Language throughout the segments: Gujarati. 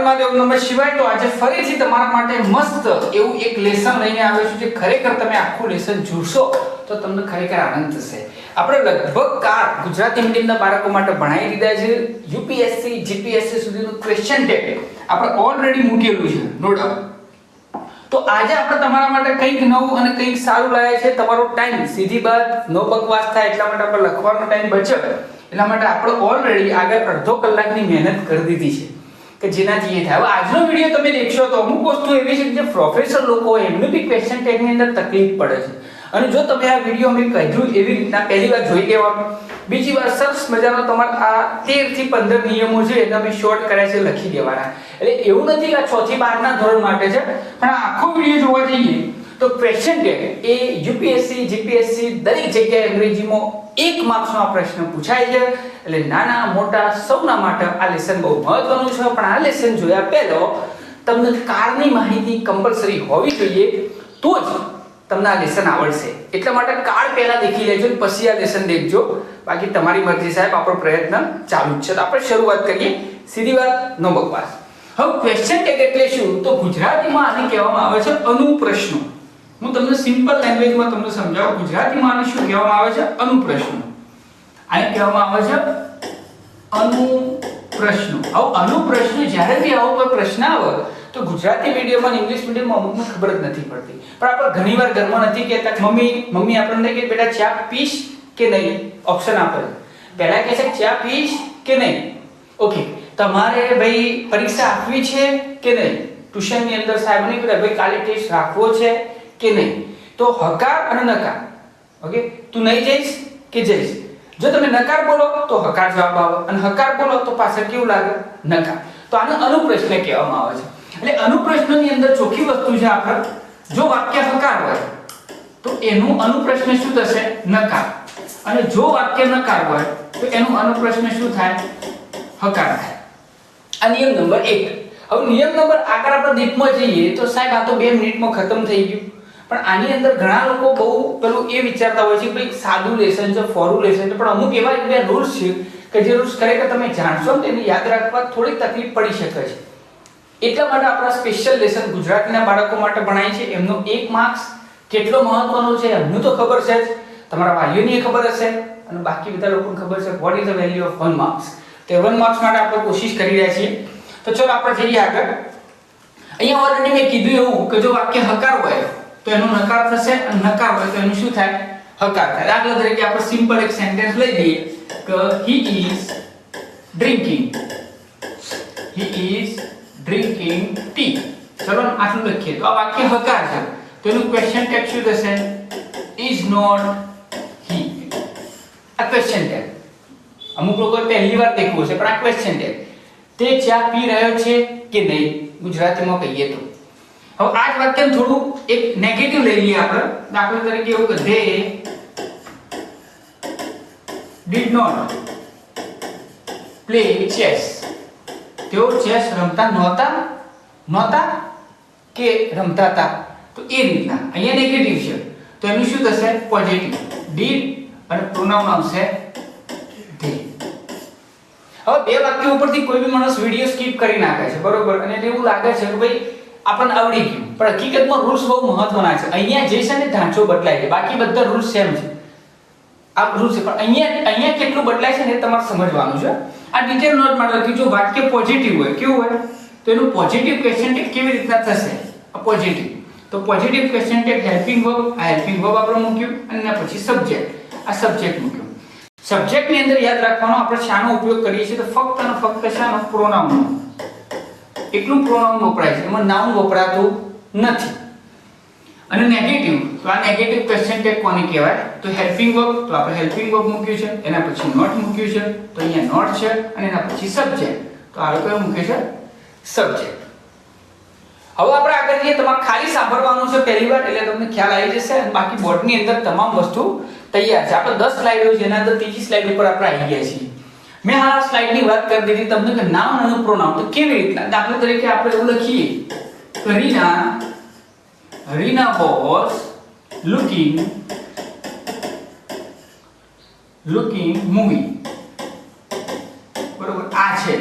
મહાદેવ નમઃ શિવાય। તો આજે ફરીથી તમારા માટે મસ્ત એવું એક લેસન લઈને આવ્યો છું જે ખરેખર તમે આખું લેસન જોશો તો તમને ખરેખર આનંદ થશે। આપણે લગભગ કાળ ગુજરાતી મીડિયમના બાળકો માટે ભણાવી દીધા છે। યુપીએસસી જીપીએસસી સુધીનું ક્વેશ્ચન ટેપ આપણે ઓલરેડી મૂકેલું છે, નો ડાઉટ। તો આજે આપણે તમારા માટે કંઈક નવું અને કંઈક સારું લાવ્યા છે। તમારો ટાઈમ સીધી બાત નો બકવાસ થાય એટલા માટે આપણે લખવાનો ટાઈમ બચે, એટલા માટે આપણે ઓલરેડી આગળ અડધો કલાકની મહેનત કરી દીધી છે કે જેનાથી એ થાય। હવે આજનો વિડિયો તમે દેખશો તો અમુક વસ્તુ એવી છે કે જે પ્રોફેસર લોકો હોય એમને બી ક્વેશ્ચન ટેગની અંદર તકલીફ પડે છે, અને જો તમે આ વિડિયો અમે કહ્યું એવી રીતના પહેલી વાર જોઈ લેવાનું, બીજી વાર સરસ મજાનો તમારા આ 13 થી 15 નિયમો છે એને અમે શોર્ટ કર્યા છે, લખી દેવાના। એટલે એવું નથી કે આ 6 થી 12 ના ધોરણ માટે છે, પણ આખો વિડિયો જોવા જઈએ તો ક્વેશ્ચન ટેગ એ યુપીએસસી જીપીએસસી દરેક જગ્યાએ અંગ્રેજીમાં 1 માર્ક્સનો આ પ્રશ્ન પૂછાય છે। એટલે નાના મોટા સૌના માટે આ લેસન બહુ મહત્વનું છે। પણ આ લેસન જોયા પહેલો તમને કારની માહિતી કમ્પલસરી હોવી જોઈએ, તો જ તમને આ લેસન આવડશે। એટલા માટે કાર પહેલા દેખી લેજો પછી આ લેસન દેખજો, બાકી તમારી મરજી સાહેબ, આપણો પ્રયત્ન ચાલુ જ છે। તો આપણે શરૂઆત કરીએ, સીધી વાત નો બકવાસ। હવે ક્વેશ્ચન ટેગ એટલે શું? તો ગુજરાતીમાં આને કહેવામાં આવે છે અનુપ્રશ્નો। હું તમને સિમ્પલ લેંગ્વેજમાં તમને સમજાવું, ગુજરાતીમાં આને શું કહેવામાં આવે છે? અનુપ્રશ્નો। આને કહેવામાં આવે છે અનુપ્રશ્નો। હવે અનુપ્રશ્ન જ્યારે બી આવો કોઈ પ્રશ્ન આવે તો ગુજરાતી મીડિયમમાં ઇંગ્લિશ મીડિયમમાં અમુકને ખબર જ નથી પડતી, પણ આપણે ઘણીવાર ઘરમાં નથી કહેતા મમ્મી આપણને કે બેટા ચા પીશ કે નહીં, ઓપ્શન આપે પહેલા કહે છે ચા પીશ કે નહીં, ઓકે તમારે ભાઈ પરીક્ષા આપવી છે કે નહીં, ટ્યુશનની અંદર સાહેબ નહીં કહેતા ભાઈ કાલે ટેસ્ટ રાખવો છે કે નહીં, તો હકાર અને નકાર, ઓકે તું નહીં જઈશ કે જઈશ। જો તમે નકાર બોલો તો હકાર જવાબ આવે, અને હકાર બોલો તો પાછળ કેવું લાગે? નકાર। તો આને અનુપ્રશ્ન કહેવામાં આવે છે। એટલે અનુપ્રશ્નની અંદર ચોખ્ખી વસ્તુ છે, આપણે જો વાક્ય હકાર હોય તો એનું અનુપ્રશ્ન શું થશે? નકાર, અને જો વાક્ય નકાર હોય તો એનું અનુપ્રશ્ન શું થાય? હકાર થાય। આ નિયમ નંબર 1। હવે નિયમ નંબર આગળ આપણે ડીપમાં જઈએ તો સાહેબ આ તો 2 મિનિટમાં ખતમ થઈ ગયું, પણ આની અંદર ઘણા લોકો બહુ પેલું એ વિચારતા હોય છે કે ભાઈ સાદું લેસન છે, ફોરું લેસન છે, પણ અમુક એવા બે રૂલ્સ છે કે જે રૂલ્સ ખરેખર તમે જાણશો ને તેને યાદ રાખવા થોડી તકલીફ પડી શકે છે। એટલા માટે આપણા સ્પેશિયલ લેસન ગુજરાતીના બાળકો માટે ભણાય છે। એમનો 1 માર્ક્સ કેટલો મહત્વનો છે એમનું તો ખબર છે જ, તમારા વાલીઓને ખબર હશે, અને બાકી બધા લોકોને ખબર છે what is the value of 1 marks. તો 1 માર્ક્સ માટે આપણે કોશિશ કરી રહ્યા છીએ। તો ચલો આપણે જઈએ આગળ। અહીંયા ઓલરેડી મેં કીધું એવું કે જો વાક્ય હકાર હોય તો એનો નકાર થશે, અને નકાર હોય તો એનું શું થાય? હકાર થાય। દાખલા તરીકે આપણે સિમ્પલ એક સેન્ટેન્સ લઈ લઈએ કે he is drinking tea। ચલો આટલું લખીએ તો આ વાક્ય હકાર છે, તો એનું ક્વેશ્ચન ટેગ શું થશે? is not he। આ ક્વેશ્ચન ટેગ અમુક લોકો પહેલી વાર દેખ્યું છે, પણ આ ક્વેશ્ચન ટેગ તે ચા પી રહ્યો છે કે નહીં, ગુજરાતીમાં કહીએ તો। હવે આ જ વાક્ય થોડું એક નેગેટિવ લઈ લઈએ આપણે, દાખલા તરીકે એવું કે they did not play chess। તેઓ ચેસ રમતા નહોતા કે રમતા હતા, તો એ રીતના અહીંયા નેગેટિવ છે તો એનું શું થશે? પોઝિટિવ। did અને પ્રોનાઉન આવશે they। હવે બે વાક્યો ઉપરથી કોઈ બી માણસ વિડિયો સ્કીપ કરી નાખે છે, બરોબર, અને એવું લાગે છે કે ભાઈ આપણને આવડી ગયું, પણ હકીકતમાં રૂલ્સ બહુ મહત્વના છે। અહીંયા જે છે ને ઢાંચો બદલાય છે, બાકી બધા રૂલ્સ સેમ છે, આ રૂલ્સ છે, પણ અહીંયા કેટલું બદલાય છે ને એ તમારે સમજવાનું છે। આ ડિટેલ નોટ માં લખી, જો વાક્ય પોઝિટિવ હોય, કેવું હોય તો એનું પોઝિટિવ ક્વેશ્ચન ટેગ કેવી રીતના થશે? આ પોઝિટિવ, તો positive question tag helping verb, આ હેલ્પિંગ વર્બ આપણે મૂક્યું, અને એના પછી સબ્જેક્ટ, આ સબ્જેક્ટ મૂક્યું। સબ્જેક્ટ ની અંદર યાદ રાખવાનો આપણે શાનો ઉપયોગ કરીએ છીએ? તો ફક્ત અને ફક્ત શાનો? પ્રોનાઉન। એટલું પ્રોનાઉન વપરાય છે, એમાં નાઉન વપરાતું નથી। અને નેગેટિવ, તો આ નેગેટિવ ક્વેશ્ચન ટેગ કોને કહેવાય? તો હેલ્પિંગ વર્બ, તો આપણે હેલ્પિંગ વર્બ મૂક્યું છે, એના પછી નોટ મૂક્યું છે, તો અહીંયા નોટ છે, અને એના પછી સબ્જેક્ટ, તો આ લોકો મૂકે છે સબ્જેક્ટ। હવે આપણે આગળ જઈએ, તમારે ખાલી સાંભળવાનું છે પહેલી વાર એટલે તમને ખ્યાલ આવી જશે, અને બાકી બોર્ડની અંદર તમામ વસ્તુ તૈયાર છે। આપણે 10 સ્લાઇડો છે, એના અંદર ત્રીજી સ્લાઇડ ઉપર આપણે આવી ગયા છીએ। મેં આ સ્લાઇડની વાત કરી દીધી તમને કે નાઉન અને પ્રોનાઉન તો કેવી રીતના, દાખલા તરીકે આપણે એવું લખીએ કે Rina was looking movie, બરોબર, આ છે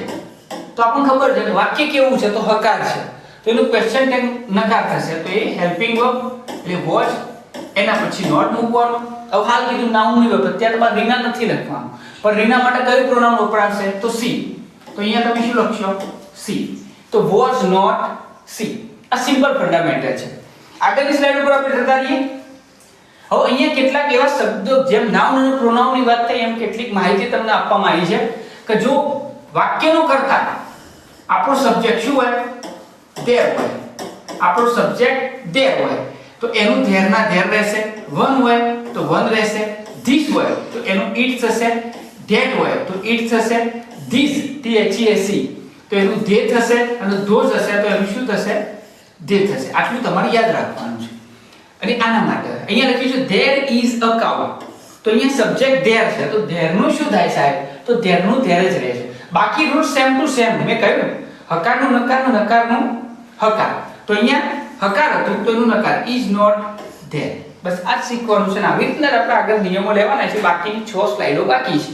તો આપણને ખબર છે કે વાક્ય કેવું છે તો હકાર છે, તો એનું ક્વેશ્ચન ટેગ નકાર થશે, તો એ હેલ્પિંગ વર્બ એટલે વોચ, એના પછી નોટ મૂકવાનું. હવે હાલ કીધું નાઉન નહીં વપરાય, ત્યાં તમારે રીના નથી લખવાનું, પણ રીના માટે કયું પ્રોનાઉન વપરાશે તો સી, તો અહીંયા તમે શું લખશો સી, તો વોચ નોટ સી. આ સિમ્પલ ફંડામેન્ટલ છે. આગળની સ્લાઇડ ઉપર આપણે જતા રહીએ. હવે અહીંયા કેટલાક એવા શબ્દો જેમ નાઉન અને પ્રોનાઉનની વાત થઈ એમ કેટલીક માહિતી તમને આપવામાં આવી છે કે જો વાક્યનો કર્તા આપણો સબ્જેક્ટ શું હોય there હોય, આપણો સબ્જેક્ટ there હોય તો એનું there ના there રહેશે, one હોય તો one રહેશે, this હોય તો એનું it થશે, that હોય તો it થશે, this THESE તો એનું they થશે, અને those હશે તો એનું શું થશે they થશે. આટલું તમારે યાદ રાખવાનું છે. અને આના માટે અહીંયા લખ્યું છે there is a cow, તો અહીંયા સબ્જેક્ટ there છે તો there નું શું થાય સાહેબ તો there નું there જ રહે છે. બાકી રૂટ સેમ ટુ સેમ. મેં કહ્યું હકારનું નકારનું નકારનું હકાર, તો અહીંયા હકાર હતું તો એનું નકાર is not there. બસ આ જ શીખવાનું છે ને આવી રીતના આપણે આગળ નિયમો લેવાના છે. બાકીની 6 સ્લાઇડો બાકી છે.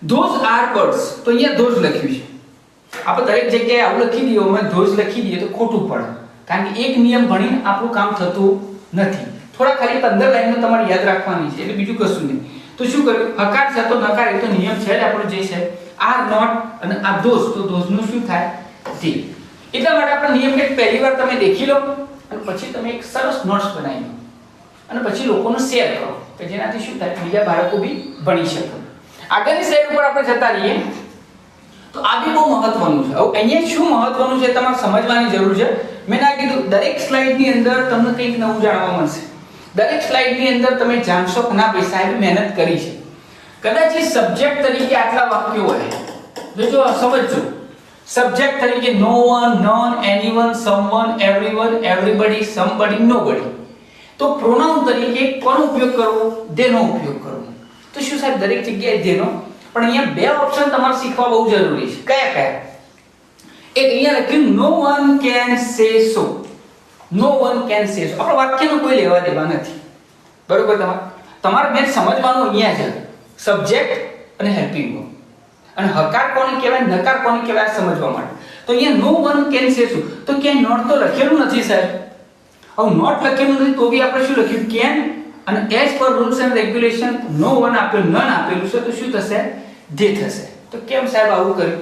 those are birds, તો અહીંયા those લખ્યું છે. આપણે દરેક જગ્યાએ આવું લખી દઈએ અમે those લખી દઈએ તો ખોટું પડે, કારણ કે એક નિયમ ભણીને આપણું કામ થતું નથી. થોડા ખાલી 15 લાઈનો તમારે યાદ રાખવાની છે, એટલે બીજું કશું નહીં. તો શું કર્યું હકાર છે તો નકાર, એ તો નિયમ છે જ આપણો જે છે are not અને આ those, તો those નું શું થાય they. એટલા માટે આપણે નિયમ કે પહેલી વાર તમે દેખી લો અને પછી તમે એક સરસ નોટ્સ બનાવી લો અને પછી લોકોને શેર કરો કે જેનાથી શું થાય બીજા બાળકો બી ભણી શકે. આગળની સ્લાઇડ ઉપર આપણે જતા રહીએ. તો આ બી બહુ મહત્વનું છે. હવે અહીંયા શું મહત્વનું છે તમારે સમજવાની જરૂર છે. મેં ના કીધું દરેક સ્લાઇડની અંદર તમને કંઈક નવું જાણવા મળશે. દરેક સ્લાઇડની અંદર તમે જાણશો કે ના ભાઈ સાહેબ મહેનત કરી છે. કદાચ એ સબ્જેક્ટ તરીકે આટલા વાક્યો હોય, જો સમજજો સબ્જેક્ટ તરીકે no one, none, anyone, someone, everyone, everybody, somebody, nobody, તો પ્રોનાઉન તરીકે કોનો ઉપયોગ કરવો ધેનો ઉપયોગ કરવો. તો શું સાહેબ દરેક જગ્યાએ ધેનો, પણ અહીંયા બે ઓપ્શન તમારે શીખવા બહુ જરૂરી છે. કયા કયા? એક અહીંયા લખ્યું નો one can say so, no one can say સો. આપણો વાક્યનો કોઈ લેવા દેવા નથી, બરોબર. તમારે મેં સમજવાનું અહીંયા છે સબ્જેક્ટ અને હેલ્પિંગ વર્બ, અને હકાર કોને કહેવાય નકાર કોને કહેવાય સમજવા માટે. તો અહીંયા નો વન કેન સે સો, તો ક્યાં નોટ તો લખેલું નથી સાહેબ. હવે નોટ લખેલું નથી તો બી આપણે શું લખ્યું કેન, અને as per rules and regulation no one આપેલું નન આપેલું છે તો શું થશે ધે થશે. તો કેમ સાહેબ આવું કર્યું?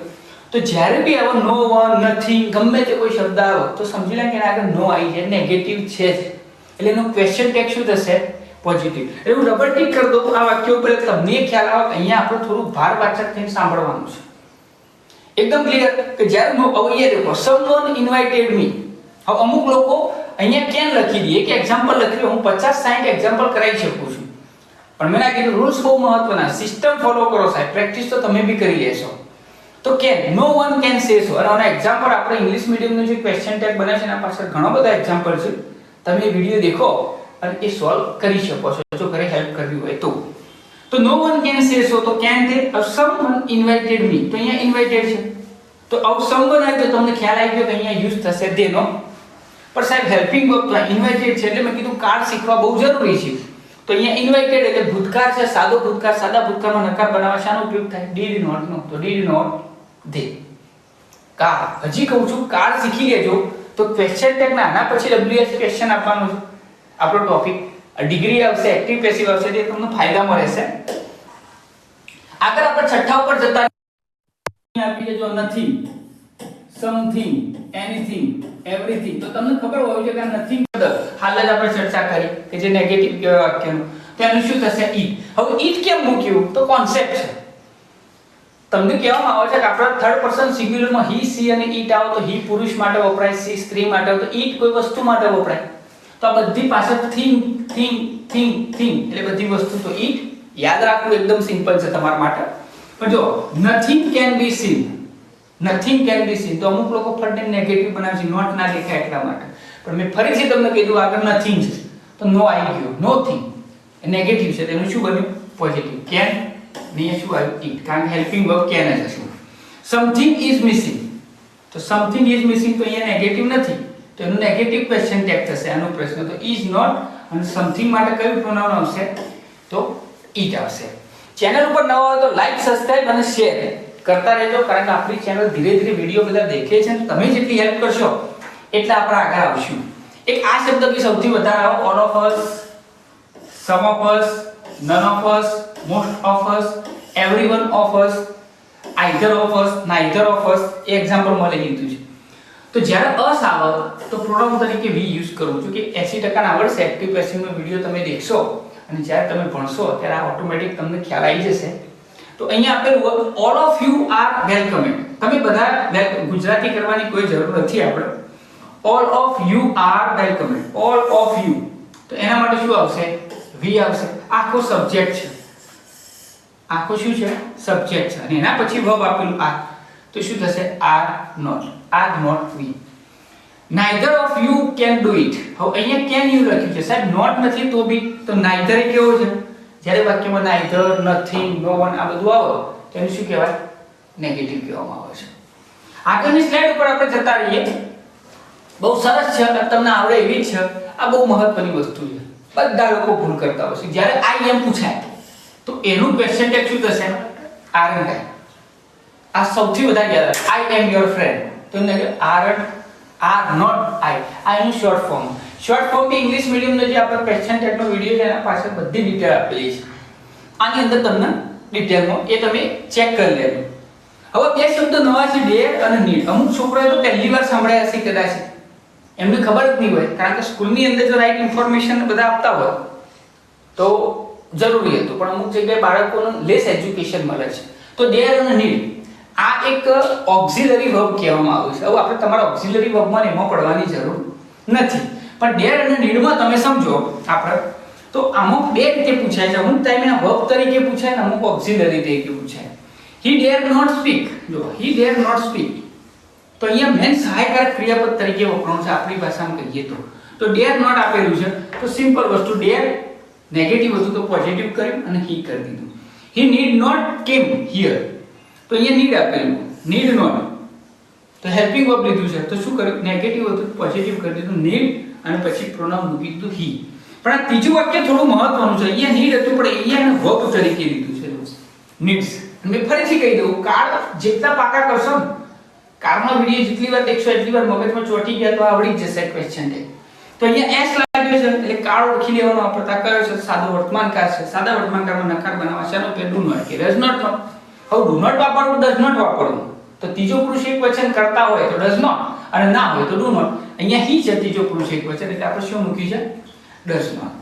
તો જ્યારે બી આવો નો વન, નથિંગ, ગમે તે કોઈ શબ્દ આવે તો સમજી લે કે એના આગળ નો આવી જાય, નેગેટિવ છે જ, એટલે એનો ક્વેશ્ચન ટેગ શું થશે પોઝિટિવ. એટલે હું ડબલ ટિક કરી દઉં આ વાક્ય ઉપર, તમને ખ્યાલ આવે કે અહીંયા આપણે થોડું ભારવાચક થઈને સાંભળવાનું છે. એકદમ ક્લિયર કે જ્યારે નો અહીંયા દેખો સમવન ઇન્વાઇટેડ મી. હવે અમુક લોકો અહીંયા કેન લખી દે, એક એક્ઝામ્પલ લખી હું 50-60 એક્ઝામ્પલ કરાવી શકું છું, પણ મેં કીધું રૂલ્સ બહુ મહત્વના, સિસ્ટમ ફોલો કરો સાહેબ, પ્રેક્ટિસ તો તમે બી કરી લેશો. તો can, no one can say સો, અને આના એક્ઝામ્પલ આપણે ઇંગ્લિશ મીડિયમનું જે ક્વેશ્ચન ટેગ બને છે એના પાછળ ઘણા બધા એક્ઝામ્પલ છે. તમે વિડિયો દેખો અને એ સોલ્વ કરી શકો છો જો ઘરે હેલ્પ કરવી હોય તો. તો નો વન કેન સે સો, તો કેન તે સમવન ઇન્વાઇટેડ મી, તો અહીંયા ઇન્વાઇટેડ છે તો સમવન આવે તો તમને ખ્યાલ આવી ગયો કે અહીંયા યુઝ થશે ધેનો. પણ સાહેબ હેલ્પિંગ વર્બ તો ઇન્વાઇટેડ છે એટલે મેં કીધું કાર શીખવા બહુ જરૂરી છે. તો અહીંયા ઇન્વાઇટેડ એટલે ભૂતકાળ છે, સાદો ભૂતકાળ, સાદા ભૂતકાળમાં નકાર બનાવવા શાનો ઉપયોગ થાય ડીડ નોટ નો, તો ડીડ નોટ ધે. કાર, હજી કહું છું કાર શીખી લેજો તો ક્વેશ્ચન ટેગ ના આના પછી WH ક્વેશ્ચન આપવાનું છે. આપણો ટોપિક ડિગ્રી આવશે, એક્ટિવ પેસિવ આવશે, જે તમને ફાયદામાં રહેશે. આગળ આપણે છઠ્ઠા ઉપર જતા આપી દેજો નથિંગ, સમથિંગ, એનીથિંગ, એવરીથિંગ. તો તમને ખબર હોવી જોઈએ કે નથિંગ હાલ જ આપણે ચર્ચા કરી કે જે નેગેટિવ કહેવાય વાક્યનું, તેનું શું થશે ઈટ. હવે ઈટ કેમ મૂક્યું તો કોન્સેપ્ટ છે. તમને કહેવામાં આવે છે કે આપણા થર્ડ પર્સન સિંગ્યુલરમાં હી, સી અને ઈટ આવે તો હી પુરુષ માટે વપરાય, સી સ્ત્રી માટે, તો ઈટ કોઈ વસ્તુ માટે વપરાય. તો આ બધી પાછળ થિંગ થિંગ થિંગ થિંગ એટલે બધી વસ્તુ, તો ઈટ યાદ રાખવું એકદમ સિમ્પલ છે તમારા માટે. પણ જો nothing can be scene, nothing can be scene, તો અમુક લોકો ફરને નેગેટિવ બનાવે છે, નોટ ના દેખાય એટલા માટે. પણ મેં ફરીથી તમને કીધું આગળ નથિંગ છે તો નો આવી ગયો, નોથિંગ નેગેટિવ છે તેનું શું બન્યું પોઝિટિવ. કેન ને શું આવ્યું ઈટ, કારણ કે હેલ્પિંગ વર્બ કેન જ હશે. સમથિંગ ઇઝ મિસિંગ, તો સમથિંગ ઇઝ મિસિંગ તો અહીંયા નેગેટિવ નથી તો એનું નેગેટિવ ક્વેશ્ચન ટેગ થશે આનો પ્રશ્ન. તો ઇઝ નોટ અને સમથિંગ માટે કયું પ્રોનાઉન આવશે તો ઈટ આવશે. ચેનલ ઉપર નવા હોય તો લાઈક, સબસ્ક્રાઇબ અને શેર કરતા રહેજો, કારણ કે આપણી ચેનલ ધીરે ધીરે વિડીયો બધા દેખે છે. તમે જેટલી હેલ્પ કરશો એટલે આપણે આગળ આવશું. એક આ શબ્દ બી સૌથી વધારે આવે, all of us, some of us, none of us, most of us, everyone of us, either of us, neither of us. એ એક્ઝામ્પલ મળે લીધું છે. તો જ્યારે અસ આવે તો પ્રોનાઉન તરીકે વી યુઝ કરવું છું કે 80% આવડશે. એક્ટિવ પેસિવનો વિડિયો તમે દેખશો અને જ્યારે તમે ભણશો ત્યારે આ ઓટોમેટિક તમને ખ્યાલ આવી જશે. તો અહીંયા આપેલું all of you are welcomed. તમે બધા ગુજરાતી કરવાની કોઈ જરૂર નથી આપણે. All of you are welcomed, all of you. તો એના માટે શું આવશે? વી આવશે. આખો સબ્જેક્ટ છે, આખો શું છે? સબ્જેક્ટ છે. અને એના પછી વર્બ આપેલું આર, તો શું થશે? Are not, are not we. Neither of you can do it. હવે અહીંયા કેન યુ લખ્યું છે સાહેબ, નોટ નથી તો બી. તો નાઈધર એ કેવો છે? જ્યારે વાક્યમાં નાઈધર, નથિંગ, નો વન આ બધું આવે તો એને શું કહેવાય? નેગેટિવ કહેવામાં આવે છે. આગળની સ્લાઇડ ઉપર આપણે જતા રહીએ. બહુ સરસ છે, તમને આવડે એવી જ છે. આ બહુ મહત્વની વસ્તુ છે, બધા લોકો ભૂલ કરતા હોય છે. જ્યારે આઈ એમ પૂછાય તો એનું ક્વેશ્ચન ટેગ શું થશે? Are and I. આ સૌથી વધારે યાદ રાખો. આઈ એમ યોર ફ્રેન્ડ તો એને આર નોટ આઈ. આ એનું શોર્ટ ફોર્મ. શોર્ટ ફોર્મ કે ઇંગ્લિશ મીડિયમનો જે આપણો ક્વેશ્ચન ટેગનો વિડિયો છે એના પાછળ બધી ડિટેલ આપેલી છે. આની અંદર તમને ડિટેલમાં એ તમે ચેક કરી લેજો. હવે બે શબ્દો નવા છે, ડેર અને નીડ. અમુક છોકરાઓ તો પહેલી વાર સાંભળ્યા હશે કદાચ, એમને ખબર જ નહીં હોય, કારણ કે સ્કૂલની અંદર જો રાઈટ ઇન્ફોર્મેશન બધા આપતા હોય તો જરૂરી હતું, પણ અમુક જગ્યાએ બાળકોને લેસ એજ્યુકેશન મળે છે. તો ડેર અને નીડ આ એક ઓક્સિલરી વર્બ કહેવામાં આવે છે. હવે આપણે તમારા ઓક્સિલરી વર્બમાં એમાં પડવાની જરૂર નથી, પણ ડેર અને નીડમાં તમે સમજો આપણે તો અમુક બે રીતે પૂછાય છે. અમુક ટાઈમે વર્બ તરીકે પૂછાય ને અમુક ઓક્સિલરી તરીકે પૂછાય. હી ડેર નોટ સ્પીક. જો હી ડેર નોટ સ્પીક તો અહીંયા મેન સહાયકારક ક્રિયાપદ તરીકે વપરાય છે આપણી ભાષામાં કહીએ તો ડેર નોટ આપેલું છે તો સિમ્પલ વસ્તુ, ડેર નેગેટિવ હતું તો પોઝિટિવ કર્યું અને હી કરી દીધું. હી નીડ નોટ કેમ હિયર તો અહીંયા નીડ આપેલું, નીડ નોટ તો હેલ્પિંગ વર્બ લીધું છે તો શું કર્યું? નેગેટિવ હતું પોઝિટિવ કરી દીધું નીડ અને પછી પ્રોનાઉન મૂકી દીધું હી. પણ આ ત્રીજું વાક્ય થોડું મહત્વનું છે. અહીંયા નીડ હતું પણ અહીંયા એને વર્બ તરીકે લીધું છે નીડ્સ. મેં ફરીથી કહી દઉં, કાર જેટલા પાકા કરશો ને, કારનો વિડિયો જેટલી વાર દેખશો એટલી વાર મગજમાં ચોંટી ગયા તો આવડી જ જશે ક્વેશ્ચન ટેગ. તો અહીંયા એસ લાગ્યો છે એટલે કાર ઓળખી લેવાનો આપણે કયો છે? સાદો વર્તમાનકાર છે. સાદા વર્તમાનકારમાં નકાર બનાવવા શાનો કે ડુ નોટ કે ડઝ નોટ નો. હવે ડુ નોટ વાપરવું, ડઝ નોટ વાપરવું. તો ત્રીજો પુરુષ એકવચન કરતા હોય તો ડઝ નોટ અને ના હોય તો ડુ નોટ. અહીંયા હી છે ત્રીજો પુરુષ એકવચન એટલે આપણે શું મૂક્યું છે? Does not.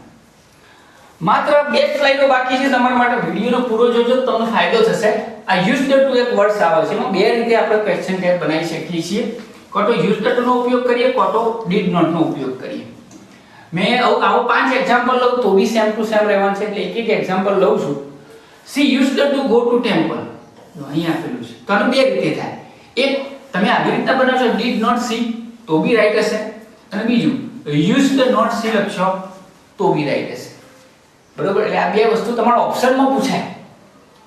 માત્ર બે સ્લાઇડો બાકી છે તમારા માટે. વિડિયોનો પૂરો જોજો તો તમને ફાયદો થશે. આ યુઝ ધ ટુ એક વર્ડ્સ આવે છે, એમાં બે રીતે આપણે ક્વેશ્ચન ટેગ બનાવી શકીએ છીએ. કોટો યુઝ ધ ટુ નો ઉપયોગ કરીએ, કોટો ડીડ નોટ નો ઉપયોગ કરીએ. મેં આવો 5 એક્ઝામ્પલ લઉં તો બી સેમ ટુ સેમ રહેવાનું છે એટલે એક એક એક્ઝામ્પલ લઉં છું. C use the to go to temple. જો અહીં આપેલું છે તો આનું બે રીતે થાય. એક તમે આવી રીતના બનાવશો ડીડ નોટ સી તો બી રાઈટ હશે, અને બીજું યુઝ ધ નોટ સી લખશો તો બી રાઈટ હશે. બરોબર? એટલે આ બે વસ્તુ તમારા ઓપ્શનમાં પૂછાય,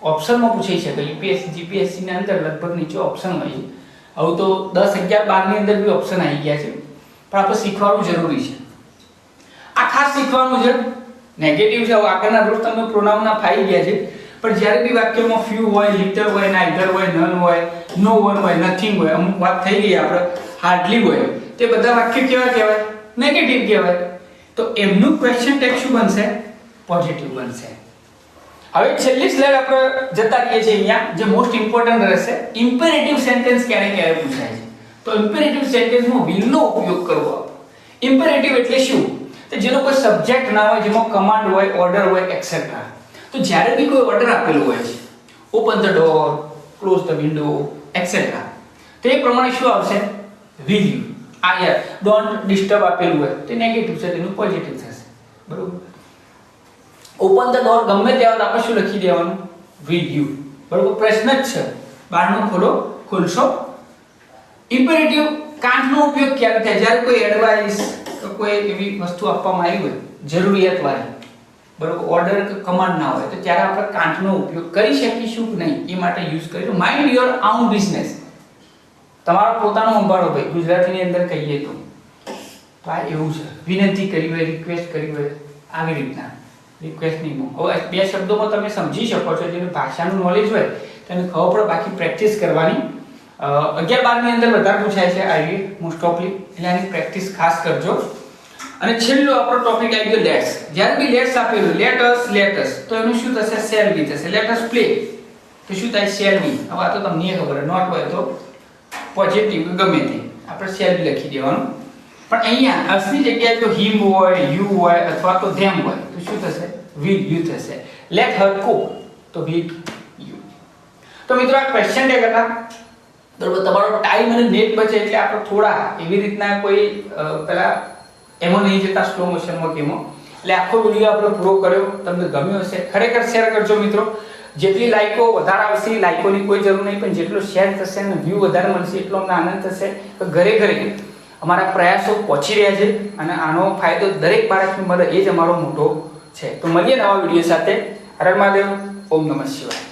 ઓપ્શનમાં પૂછાઈ શકે. યુપીએસસી જીપીએસસી ની અંદર લગભગ નીચે ઓપ્શન હોય છે. હવે તો 10 11 12 ની અંદર બી ઓપ્શન આવી ગયા છે, પણ આપણે શીખવાનું જરૂરી છે. આ ખાસ શીખવાનું છે. નેગેટિવ છે. હવે આગળના રૂલ્સ તમે પ્રોનાઉનના ફાઈ ગયા છે, પણ જ્યારે બી વાક્યમાં ફ્યુ હોય, લિટલ હોય, નાઈધર હોય, નન હોય, નો વન હોય, નથિંગ હોય, અમુક વાત થઈ ગઈ આપણે હાર્ડલી હોય, તે બધા વાક્ય કેવા કહેવાય? નેગેટિવ કહેવાય. તો એમનું ક્વેશ્ચન ટેગ શું બનશે? પોઝિટિવ બનશે. હવે છેલ્લી સ્લાઇડ આપણે જતા રહીએ છીએ અહીંયા, જે મોસ્ટ ઇમ્પોર્ટન્ટ રહેશે. ઇમ્પેરેટિવ સેન્ટેન્સ ક્યારે પૂછાય છે? તો ઇમ્પેરેટિવ સેન્ટેન્સમાં will નો ઉપયોગ કરવો. ઇમ્પેરેટિવ એટલે શું? તો જેનો કોઈ સબ્જેક્ટ ના હોય, જેમાં કમાન્ડ હોય, ઓર્ડર હોય એક્સેટ્રા. તો જ્યારે બી કોઈ ઓર્ડર આપેલો હોય છે, open the door, close the window etcetera, તો એ પ્રમાણે શું આવશે? will you. આ યાર ડોન્ટ ડિસ્ટર્બ આપેલું હોય તો નેગેટિવ છે, તેનું પોઝિટિવ થશે. બરોબર? ઓપન ધ ડોર ગમે ત્યાં આપણે શું લખી દેવાનું? will you. બરોબર? પ્રશ્ન જ છે, બારણું ખોલો, ખોલશો. ઇમ્પેરેટિવ કાંટનો ઉપયોગ ક્યારે થાય? જ્યારે કોઈ એડવાઇસ કે કોઈ એવી વસ્તુ આપવામાં આવી હોય જરૂરિયાત વાળી, બરોબર, ઓર્ડર કે કમાન્ડ ના હોય, તો ત્યારે આપણે કાંટનો ઉપયોગ કરી શકીશું કે નહીં એ માટે યુઝ કરીશું. Mind your own business. તમારો પોતાનો સંભાળો ભાઈ, ગુજરાતીની અંદર કહીએ તો આ એવું છે. વિનંતી કરી હોય, રિક્વેસ્ટ કરી હોય, આવી રીતના રિક્વેસ્ટ નહીં. હવે બે શબ્દોમાં તમે સમજી શકો છો, જેને ભાષાનું નોલેજ હોય તેને ખબર પડે, બાકી પ્રેક્ટિસ કરવાની. 11-12 ની અંદર વધારે પૂછાય છે આઈવી મોસ્ટ ઓફલી, એટલે આની પ્રેક્ટિસ ખાસ કરજો. અને છેલ્લો આપણો ટોપિક આવી ગયો લેટ્સ. જ્યારે બી લેટ્સ આપેલું લેટ અસ તો એનું શું થશે? શેલ બી થશે. લેટ અસ પ્લે તો શું થાય? Shall be. હવે આ તો તમને ખબર છે, નોટ હોય તો પોઝિટિવ ગમે તે આપણે શેલ બી લખી દેવાનું. પણ અહીંયા અસની જગ્યાએ જો હિમ હોય, યુ હોય અથવા તો ધેમ હોય તો શું થશે? વિલ યુ થશે. લેટ હર ગો તો વિલ યુ. તો મિત્રો આ ક્વેશ્ચન ટેગ હતા. બરોબર, તમારો ટાઈમ અને નેટ બચે એટલે આપણે થોડા એવી રીતના કોઈ પેલા એમાં નહીં જતા સ્લો મોશનમાં કેમો. એટલે આખો વિડિયો આપણે પૂરો કર્યો. તમને ગમ્યો હશે ખરેખર શેર કરજો મિત્રો. જેટલી લાઈકો વધારે આવશે, લાઈકોની કોઈ જરૂર નહીં, પણ જેટલો શેર થશે અને વ્યૂ વધારે મળશે એટલો અમને આનંદ થશે કે ઘરે ઘરે અમારા પ્રયાસો પહોંચી રહ્યા છે અને આનો ફાયદો દરેક બાળકને મળે એ જ અમારો મોટો છે. તો મળીએ નવા વિડીયો સાથે. હર હર મહાદેવ. ઓમ નમઃ શિવાય.